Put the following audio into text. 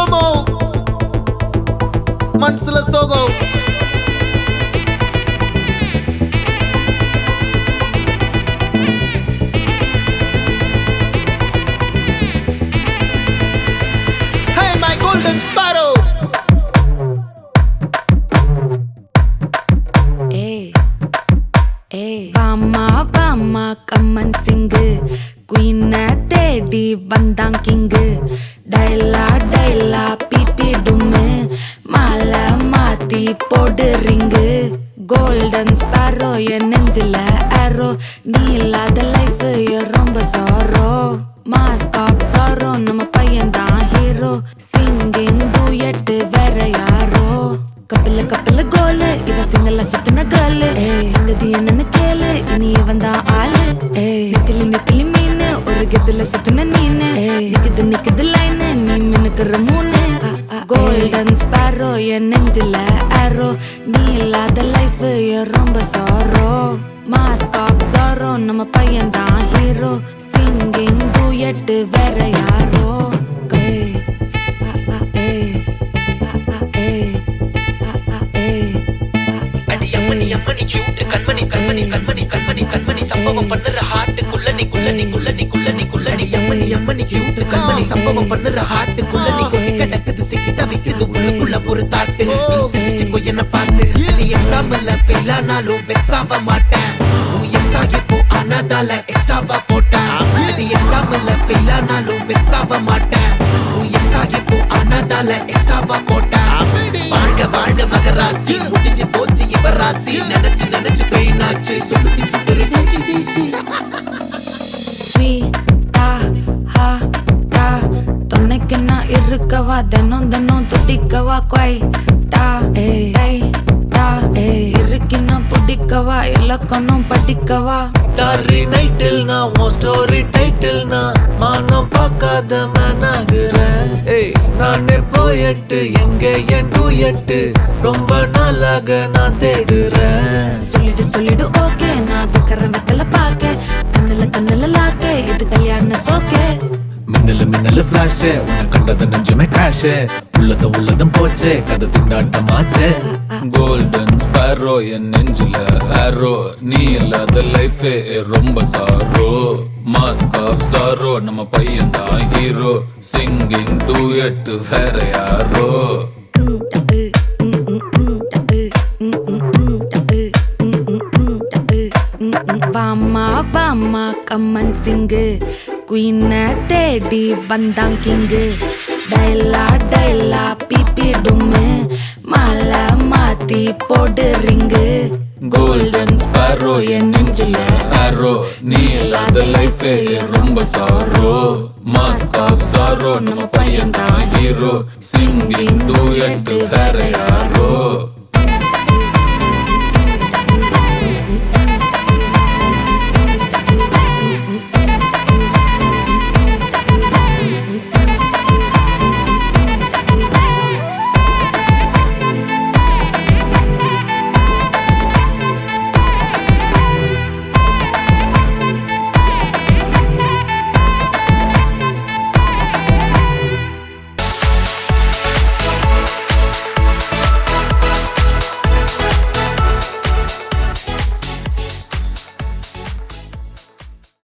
slow-mo மனசுல சோகம் Hey my golden sparrow வாமா வாமா கம்மன் சிங்கு குயின தேடி வந்தான் கிங்கு டைலா டைலா பிபி டும்மு மாலை மாத்தி போடு ரிங்கு கோல்டன் ஸ்பாரோ என் நெஞ்சில ஆரோ நீ இல்லாத லைஃப் ரொம்ப சாரோ மாஸ்க் ஆஃப் சாரோ நம்ம பையன் தான் ஹீரோ சிங்கிங் டூயட் வேற யாரோ கப்பல கப்பல கோலு இவ சிங்கல்ல சுத்தின கேர்ளு சங்கதி என்னன்னு கேளு இனி இவன் தான் ஆளு நெத்திலி நெத்திலி மீனு ஒரு கெத்துல சுத்தின நீனு நிக்குது நிக்குது லைனு நீ மினுக்குற மூணு கோல்டன் ஸ்பாரோ என் நெஞ்சில ஆரோ நீ இல்லாத லைஃப் ரொம்ப சாரோ மாஸ்க் ஆஃப் சாரோ நம்ம பையன் தான் ஹீரோ சிங்கிங் டூயட் வேற யாரோ அம்மணி கியூட் கண்மணி கண்மணி கண்மணி கண்மணி கண்மணி சம்பவம் பண்ணுற ஹார்ட்டுக்குள்ள நீ குள்ள நீ குள்ள நீ குள்ள நீ குள்ள நீ அம்மணி கியூட் கண்மணி சம்பவம் பண்ணுற ஹார்ட்டுக்குள்ள நீ கொட்டி கிடக்குது சிக்கி தவிக்குது உள்ளுக்குள்ள ஒரு தாட்டு நீ சிரிச்சுக்கோ என்ன பார்த்து நீ எக்ஸாம்ல ஃபெயில் ஆனாலும் வெக்ஸ் ஆக மாட்டேன் உன் எக்ஸாம் இப்போ ஆனதால எக்ஸ்ட்ராவா போட்டேன் நீ எக்ஸாம்ல ஃபெயில் ஆனாலும் வெக்ஸ் ஆக மாட்டேன் உன் எக்ஸாம் இப்போ ஆனதால எக்ஸ்ட்ராவா போட்டேன் வாழ்க வாழ்க மகராசி முடிஞ்சு போச்சு ராசி நினைச்சு நினைச்சு பெயினாச்சு சொல்லுடி சுத்தரு வீசி ஸ்வீட்டா ஹா டா தொன்னைக்கு நான் இருக்கவா தினம் தினம் துடிக்கவா குவை டா ஏய் டா இருக்கினா பிடிக்கவா இலக்கணம் படிக்கவா ஸ்டாரி நைட்டில் நான் உன் ஸ்டோரி டைட்டில் நான் மானம் பார்க்காத மேனாகிறேன் நானே போயட்டு எங்க என் டூயட்டு ரொம்ப நாளாக நான் தேடுறேன் சொல்லிடு ஓகே நான் விக்கிற வெத்தல பாக்க கண்ணுல லாக்கே இது கல்யாண சோக்கே மின்னலு மின்னலு ஃபிளாஷ் உன்னை கண்டது நெஞ்சுமே கிராஷ் உள்ளதும் போச்சே கதை திண்டாட்டமாச்சே கோல்டன் ஸ்பாரோ என் நெஞ்சில ஆரோ நீ இல்லாத லைஃப் ரொம்ப சாரோ மாஸ்க் ஆஃப் சாரோ நம்ம பையன் தான் ஹீரோ சிங்கிங் டூயட் வேற யாரோ வாமா வாமா கம்மன் சிங்கு குயின தேடி வந்தான் கிங்கு டைலா டைலா பிபி டும்மு மாலை மாத்தி போடு ரிங்கு கோல்டன் ஸ்பாரோ என் நெஞ்சில ஆரோ நீ இல்லாத லைஃப் ரொம்ப சாரோ மாஸ்க் ஆஃப் சாரோ நம்ம பையன் தான் ஹீரோ சிங்கிங் டூயட் வேற யாரோ